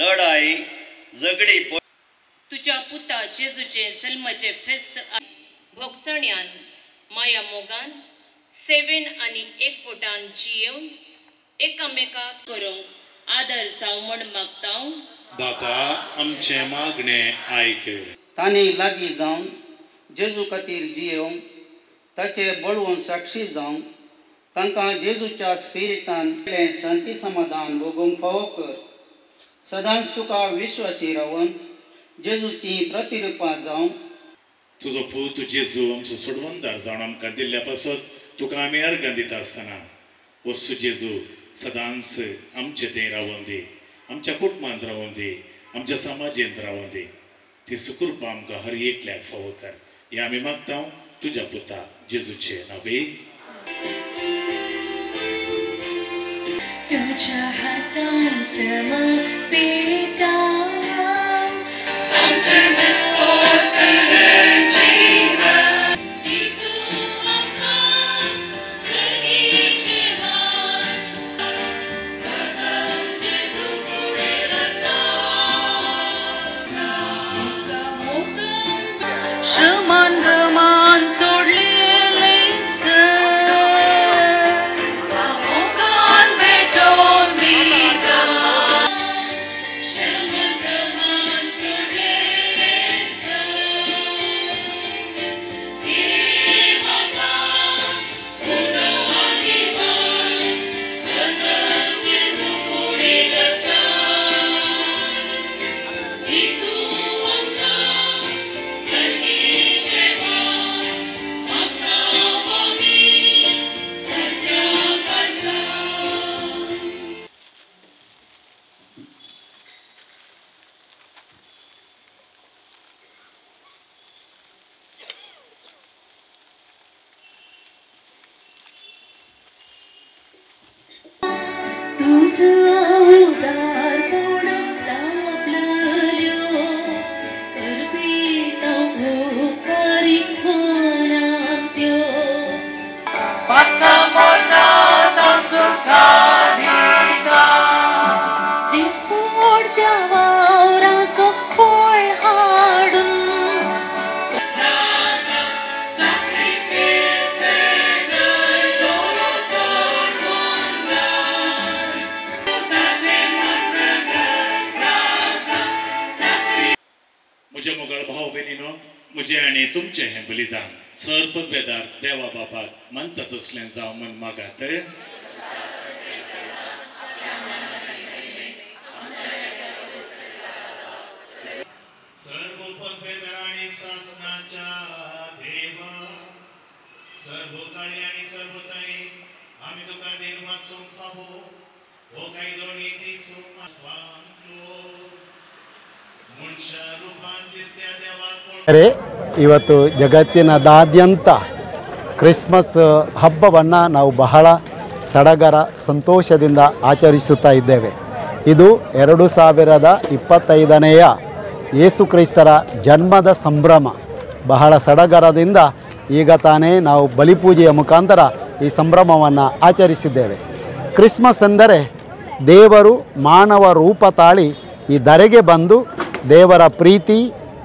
लढाई झगडी तुझ्या पुता जेजूचे जल्माचे फेस्त भोगसण्यान माया मोगान सेवेन आनी एकपोटान जियेवन एकामेकाक करूंक आदर जावं म्हण मागता दाता आमचे मागणे आयक तांणी लागीं जावन जेजू खातीर जियेवंक ताचे बळवून साक्षी जावंक तांकां जेजूच्या स्पिरितान शांती समाधान भोगूंक फावो कर. सदांच तुका विश्वासी रावन जेजूची प्रतिरुपां जावंक तुजो पूत जेजू आमचो सोडवणदार जावन आमकां दिल्ल्या पासत तुका आमी अर्गां दिता आसतना वस्तू जेजू सदांच आमचे थंय रावून दी, आमच्या कुटुंबांत रावून दी, आमच्या समाजेंत रावून दी. ती सुकृपा आमकां हर एकल्याक फावो कर. हें आमी मागता तुज्या पुता जेजूचे नांवे. तुझ्या हातान समर्पिता आमचे निस्पोर्ट जीवन तू आमकां सगळी जेजू फुडें राखता श्रमान गमान सोडलेले मुझे आनी तुमचे हे बलिदान सर्पभेदार देवा बापाक मानता तसलें जावं म्हण मागात. सर्वोपभेदर आनी शासनाच्या देव सर्वकाळी आनी सर्वतरी आमी तुका दिन वाचूंक फावो हो कायदो नीती ಇವತ್ತು ಜಗತ್ತಿನಾದ್ಯಂತ ಕ್ರಿಸ್ಮಸ್ ಹಬ್ಬವನ್ನು ನಾವು ಬಹಳ ಸಡಗರ ಸಂತೋಷದಿಂದ ಆಚರಿಸುತ್ತಾ ಇದ್ದೇವೆ. ಇದು 2025ನೇಯ ಯೇಸು ಕ್ರಿಸ್ತರ ಜನ್ಮದ ಸಂಭ್ರಮ. ಬಹಳ ಸಡಗರದಿಂದ ಈಗ ತಾನೇ ನಾವು ಬಲಿಪೂಜೆಯ ಮುಖಾಂತರ ಈ ಸಂಭ್ರಮವನ್ನು ಆಚರಿಸಿದ್ದೇವೆ. ಕ್ರಿಸ್ಮಸ್ ಎಂದರೆ ದೇವರು ಮಾನವ ರೂಪ ತಾಳಿ ಈ ಧರೆಗೆ ಬಂದು ದೇವರ ಪ್ರೀತಿ,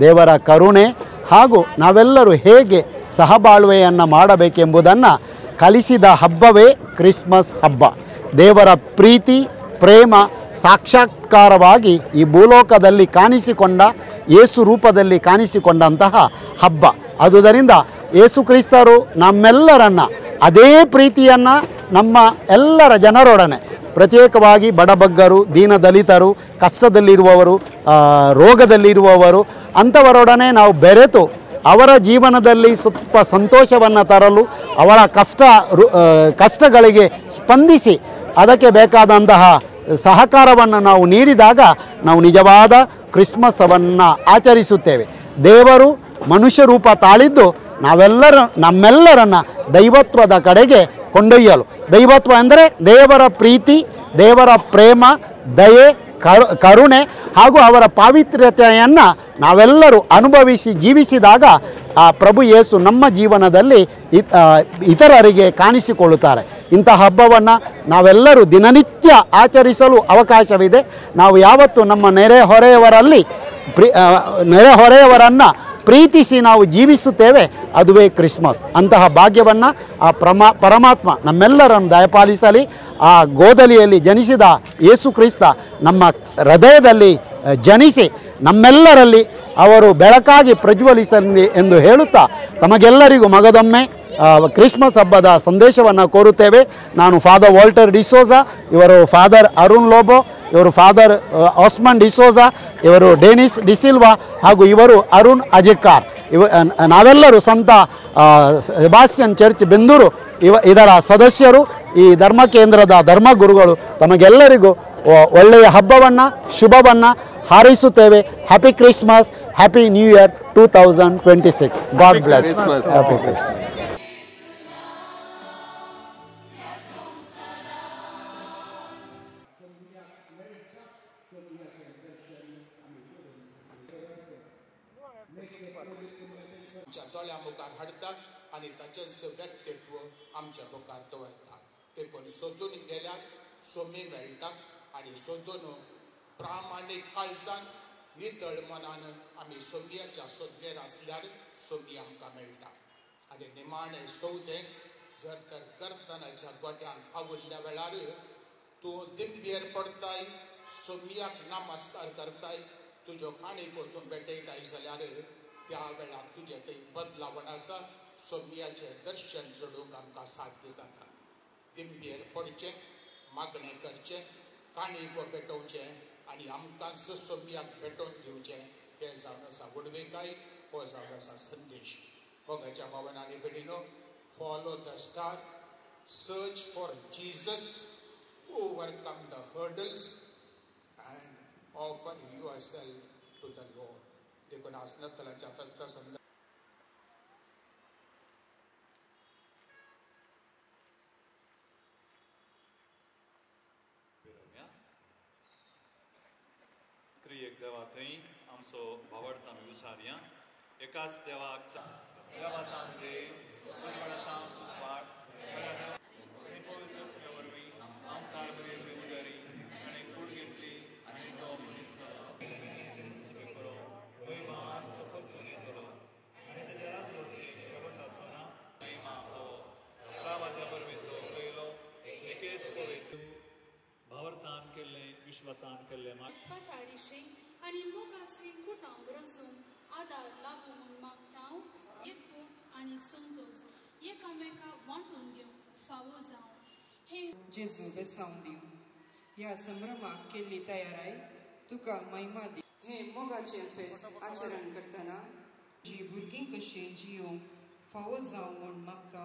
ದೇವರ ಕರುಣೆ ಹಾಗೂ ನಾವೆಲ್ಲರೂ ಹೇಗೆ ಸಹಬಾಳ್ವೆಯನ್ನು ಮಾಡಬೇಕೆಂಬುದನ್ನು ಕಲಿಸಿದ ಹಬ್ಬವೇ ಕ್ರಿಸ್ಮಸ್ ಹಬ್ಬ. ದೇವರ ಪ್ರೀತಿ ಪ್ರೇಮ ಸಾಕ್ಷಾತ್ಕಾರವಾಗಿ ಈ ಭೂಲೋಕದಲ್ಲಿ ಕಾಣಿಸಿಕೊಂಡ ಯೇಸು ರೂಪದಲ್ಲಿ ಕಾಣಿಸಿಕೊಂಡಂತಹ ಹಬ್ಬ. ಆದುದರಿಂದ ಯೇಸು ಕ್ರಿಸ್ತರು ನಮ್ಮೆಲ್ಲರನ್ನು ಅದೇ ಪ್ರೀತಿಯನ್ನು ನಮ್ಮ ಎಲ್ಲರ ಜನರೊಡನೆ ಪ್ರತ್ಯೇಕವಾಗಿ ಬಡಬಗ್ಗರು, ದೀನದಲಿತರು, ಕಷ್ಟದಲ್ಲಿರುವವರು, ರೋಗದಲ್ಲಿರುವವರು ಅಂಥವರೊಡನೆ ನಾವು ಬೆರೆತು ಅವರ ಜೀವನದಲ್ಲಿ ಸ್ವಲ್ಪ ಸಂತೋಷವನ್ನು ತರಲು ಅವರ ಕಷ್ಟಗಳಿಗೆ ಸ್ಪಂದಿಸಿ ಅದಕ್ಕೆ ಬೇಕಾದಂತಹ ಸಹಕಾರವನ್ನು ನಾವು ನೀಡಿದಾಗ ನಾವು ನಿಜವಾದ ಕ್ರಿಸ್ಮಸ್ಸವನ್ನು ಆಚರಿಸುತ್ತೇವೆ. ದೇವರು ಮನುಷ್ಯ ರೂಪ ತಾಳಿದ್ದು ನಮ್ಮೆಲ್ಲರನ್ನು ದೈವತ್ವದ ಕಡೆಗೆ ಕೊಂಡೊಯ್ಯಲು. ದೈವತ್ವ ಅಂದರೆ ದೇವರ ಪ್ರೀತಿ, ದೇವರ ಪ್ರೇಮ, ದಯೆ, ಕರುಣೆ ಹಾಗೂ ಅವರ ಪಾವಿತ್ರ್ಯತೆಯನ್ನು ನಾವೆಲ್ಲರೂ ಅನುಭವಿಸಿ ಜೀವಿಸಿದಾಗ ಆ ಪ್ರಭು ಯೇಸು ನಮ್ಮ ಜೀವನದಲ್ಲಿ ಇತರರಿಗೆ ಕಾಣಿಸಿಕೊಳ್ಳುತ್ತಾರೆ. ಇಂತಹ ಹಬ್ಬವನ್ನು ನಾವೆಲ್ಲರೂ ದಿನನಿತ್ಯ ಆಚರಿಸಲು ಅವಕಾಶವಿದೆ. ನಾವು ಯಾವತ್ತು ನಮ್ಮ ನೆರೆಹೊರೆಯವರನ್ನು ಪ್ರೀತಿಸಿ ನಾವು ಜೀವಿಸುತ್ತೇವೆ, ಅದುವೇ ಕ್ರಿಸ್ಮಸ್. ಅಂತಹ ಭಾಗ್ಯವನ್ನು ಆ ಪರಮಾತ್ಮ ನಮ್ಮೆಲ್ಲರನ್ನು ದಯಪಾಲಿಸಲಿ. ಆ ಗೋದಲಿಯಲ್ಲಿ ಜನಿಸಿದ ಯೇಸು ಕ್ರಿಸ್ತ ನಮ್ಮ ಹೃದಯದಲ್ಲಿ ಜನಿಸಿ ನಮ್ಮೆಲ್ಲರಲ್ಲಿ ಅವರು ಬೆಳಕಾಗಿ ಪ್ರಜ್ವಲಿಸಲಿ ಎಂದು ಹೇಳುತ್ತಾ ತಮಗೆಲ್ಲರಿಗೂ ಮಗದೊಮ್ಮೆ ಕ್ರಿಸ್ಮಸ್ ಹಬ್ಬದ ಸಂದೇಶವನ್ನು ಕೋರುತ್ತೇವೆ. ನಾನು ಫಾದರ್ ವಾಲ್ಟರ್ ಡಿಸೋಜಾ, ಇವರು ಫಾದರ್ ಅರುಣ್ ಲೋಬೋ, ಇವರು ಫಾದರ್ ಆಸ್ಮನ್ ಡಿಸೋಜಾ, ಇವರು ಡೆನಿಸ್ ಡಿಸಿಲ್ವಾ ಹಾಗೂ ಇವರು ಅರುಣ್ ಅಜೆಕಾರ್. ನಾವೆಲ್ಲರೂ ಸಂತ ಸೆಬಾಸ್ಟಿಯನ್ ಚರ್ಚ್ ಬೆಂದೂರು ಇದರ ಸದಸ್ಯರು, ಈ ಧರ್ಮ ಕೇಂದ್ರದ ಧರ್ಮಗುರುಗಳು. ತಮಗೆಲ್ಲರಿಗೂ ಒಳ್ಳೆಯ ಹಬ್ಬವನ್ನು ಶುಭವನ್ನು ಹಾರೈಸುತ್ತೇವೆ. Happy Christmas, happy new year 2026. God bless. Happy Christmas. दोळ्या मुखार हाडटात आनी ताचें व्यक्तित्व आमच्या मुखार दवरतात. ते कोण सोदून गेल्यार सोमी मेळटा आनी सोदून प्रामाणीक काळजान नितळ मनान आमी सोमयाच्या सोदनेर आसल्यार सोमी आमकां मेळटा. आनी निमाणें सौदें जर तर कर्तनाच्या गोट्यान पावुल्ल्या वेळार तूं दिंबेर पडताय, सोमयाक नमस्कार करताय, तुज्यो काणी तूं भेटयताय जाल्यार त्या वेळार तुजें थंय बदलावण आसा. सोमयाचें दर्शन जोडूंक आमकां साध्य जाता. दिंबेर पडचें, मागणें करचें, काणी भेटोवचें आनी आमकां सोमयाक भेटोवन दिवचें, हें जावन आसा उणवेकाय, हो जावन आसा संदेश. मोगाच्या भावनांनी भयणीनो, follow the star, search for Jesus, overcome the hurdles and offer yourself to the Lord. देखून आसनतलाच्या फेस्ता संदर्भात त्रिएक देवा थंय आमचो भावडता आमी विसारया. एकाच देवाक देवातां देव सुस्पळाचां सुस्पाट आनी पवित्र पुण्या वरवीं आमकां बरेची उदारी आनी कूड घेतली आनी तो मनीस करो वैमान तो परतून येतलो आनी तेच्या राजवटे शेवट आसना. महिमा हो रावाद्या परवीं तो पयलो एकेच पवित्र भावर्तान केल्लें विश्वासान केल्लें सारीशें आनी मोगाचें कुटांब रसून आदार लाभू म्हूण मागता. एकूण आनी संतोश एकामेकाक वांटून घेवंक फावो जावं. हे जेजू बेसांव दिवं. ह्या संभ्रमाक केल्ली तयाराय तुका महिमा दी. हे मोगाचें फेस्त आचरण करतना जी भुरगीं कशीं जियोंक फावो जावं म्हूण मागता.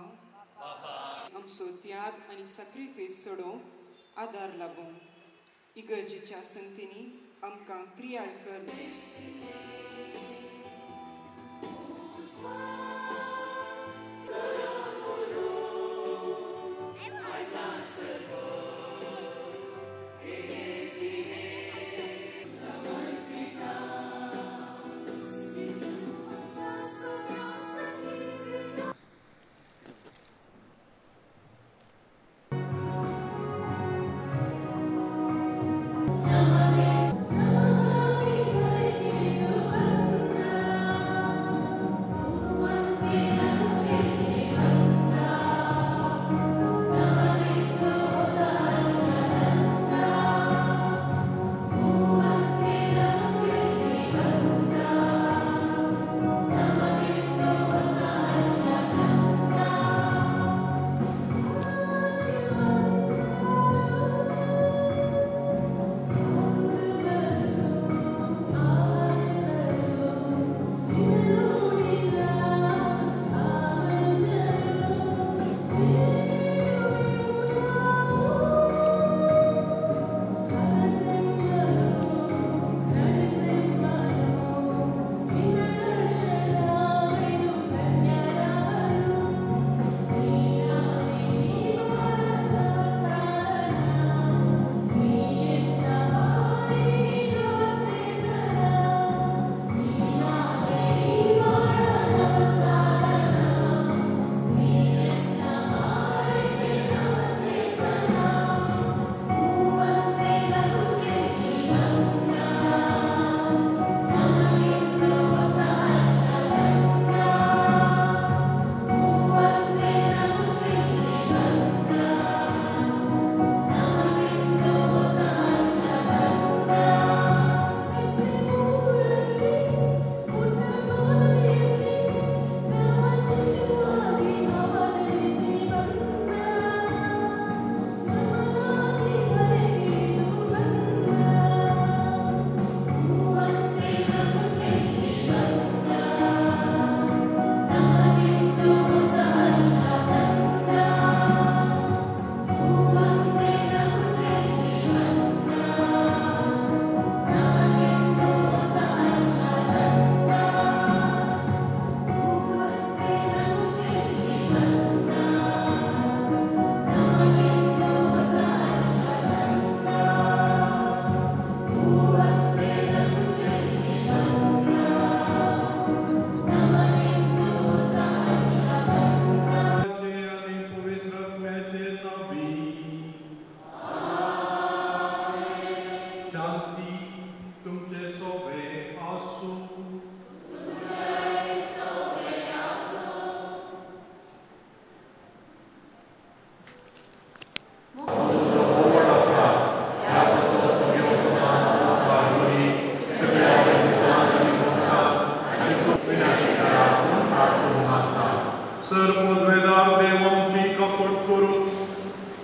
आमचो त्याग आनी सॅक्रिफायस सोडोवंक आदार लाभूंक इगर्जेच्या संतींनी आमकां क्रियाळ कर.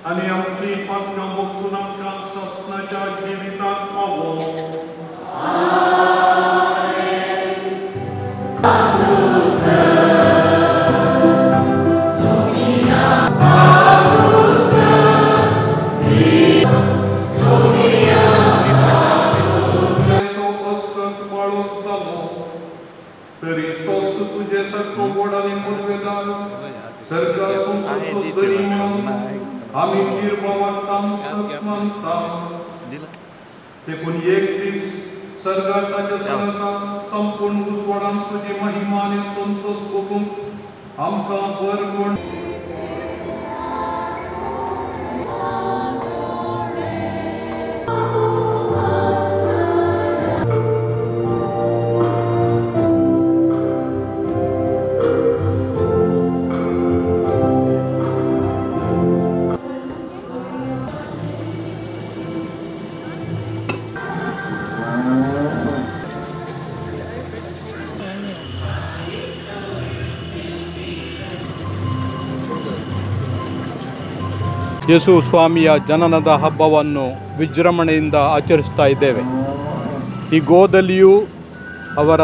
आनी आमची पातकां मोगसून आमकां ससनाच्या जिविताक पावो. तरी तोच तुझे सारको गोड आनी मुर्वेदार सर्गासून सोदरी म्हणून आमी निर्भावाक तामसाक मानता. देखून एक दीस सर्गार ताच्या सनकां संपूर्ण उसवडान तुजी महिमा आनी संतोष भोगूंक आमकां बर कोण. ಯೇಸು ಸ್ವಾಮಿಯ ಜನನದ ಹಬ್ಬವನ್ನು ವಿಜೃಂಭಣೆಯಿಂದ ಆಚರಿಸ್ತಾ ಇದ್ದೇವೆ. ಈ ಗೋದಲಿಯು ಅವರ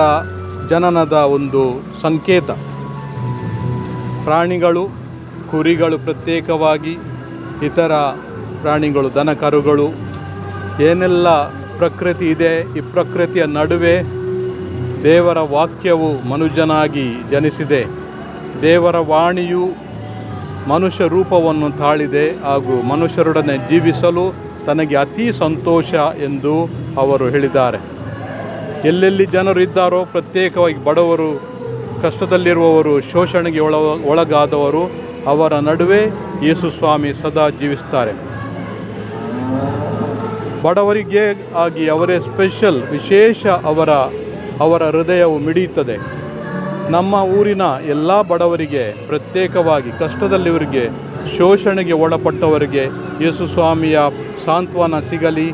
ಜನನದ ಒಂದು ಸಂಕೇತ. ಪ್ರಾಣಿಗಳು, ಕುರಿಗಳು ಪ್ರತ್ಯೇಕವಾಗಿ, ಇತರ ಪ್ರಾಣಿಗಳು, ದನ ಕರುಗಳು, ಏನೆಲ್ಲ ಪ್ರಕೃತಿ ಇದೆ, ಈ ಪ್ರಕೃತಿಯ ನಡುವೆ ದೇವರ ವಾಕ್ಯವು ಮನುಜನಾಗಿ ಜನಿಸಿದೆ. ದೇವರ ವಾಣಿಯು ಮನುಷ್ಯ ರೂಪವನ್ನು ತಾಳಿದೆ ಹಾಗೂ ಮನುಷ್ಯರೊಡನೆ ಜೀವಿಸಲು ತನಗೆ ಅತಿ ಸಂತೋಷ ಎಂದು ಅವರು ಹೇಳಿದ್ದಾರೆ. ಎಲ್ಲೆಲ್ಲಿ ಜನರು ಇದ್ದಾರೋ, ಪ್ರತ್ಯೇಕವಾಗಿ ಬಡವರು, ಕಷ್ಟದಲ್ಲಿರುವವರು, ಶೋಷಣೆಗೆ ಒಳಗಾದವರು, ಅವರ ನಡುವೆ ಯೇಸು ಸ್ವಾಮಿ ಸದಾ ಜೀವಿಸ್ತಾರೆ. ಬಡವರಿಗೆ ಆಗಿ ಅವರೇ ಸ್ಪೆಷಲ್, ವಿಶೇಷ ಅವರ ಹೃದಯವು ಮಿಡಿಯುತ್ತದೆ. ನಮ್ಮ ಊರಿನ ಎಲ್ಲ ಬಡವರಿಗೆ, ಪ್ರತ್ಯೇಕವಾಗಿ ಕಷ್ಟದಲ್ಲಿವರಿಗೆ, ಶೋಷಣೆಗೆ ಒಳಪಟ್ಟವರಿಗೆ ಯೇಸು ಸ್ವಾಮಿಯ ಸಾಂತ್ವನ ಸಿಗಲಿ,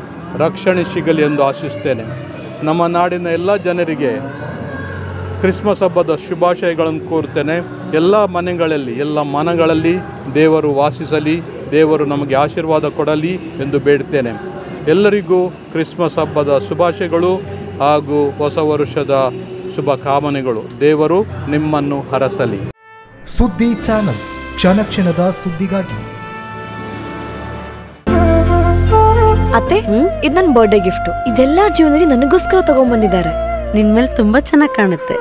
ರಕ್ಷಣೆ ಸಿಗಲಿ ಎಂದು ಆಶಿಸ್ತೇನೆ. ನಮ್ಮ ನಾಡಿನ ಎಲ್ಲ ಜನರಿಗೆ ಕ್ರಿಸ್ಮಸ್ ಹಬ್ಬದ ಶುಭಾಶಯಗಳನ್ನು ಕೋರುತ್ತೇನೆ. ಎಲ್ಲ ಮನೆಗಳಲ್ಲಿ, ಎಲ್ಲ ಮನಗಳಲ್ಲಿ ದೇವರು ವಾಸಿಸಲಿ, ದೇವರು ನಮಗೆ ಆಶೀರ್ವಾದ ಕೊಡಲಿ ಎಂದು ಬೇಡ್ತೇನೆ. ಎಲ್ಲರಿಗೂ ಕ್ರಿಸ್ಮಸ್ ಹಬ್ಬದ ಶುಭಾಶಯಗಳು ಹಾಗೂ ಹೊಸ ವರ್ಷದ ಶುಭ ಕಾಮನೆಗಳು. ದೇವರು ನಿಮ್ಮನ್ನು ಹರಸಲಿ. ಸುದ್ದಿ ಚಾನಲ್, ಕ್ಷಣ ಕ್ಷಣದ ಸುದ್ದಿಗಾಗಿ. ಅತ್ತೆ, ಇದು ನನ್ನ ಬರ್ಡೇ ಗಿಫ್ಟ್. ಇದೆಲ್ಲ ಜೀವನದಲ್ಲಿ ನನಗೋಸ್ಕರ ತಗೊಂಡ್ಬಂದಿದ್ದಾರೆ. ನಿನ್ ಮೇಲೆ ತುಂಬಾ ಚೆನ್ನಾಗಿ ಕಾಣುತ್ತೆ.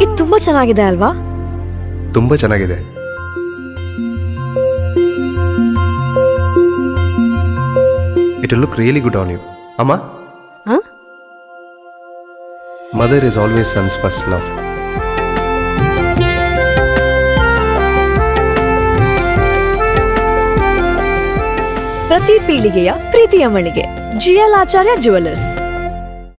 ಇದು ತುಂಬಾ ಚೆನ್ನಾಗಿದೆ ಅಲ್ವಾ? ತುಂಬಾ ಚೆನ್ನಾಗಿದೆ. It will look really good on you. Amma? Huh? Mother is always son's first love. ಪ್ರತಿ ಪೀಳಿಗೆಯ ಪ್ರೀತಿಯ ಮಳಿಗೆ GL ಆಚಾರ್ಯ ಜ್ಯುವೆಲರ್ಸ್.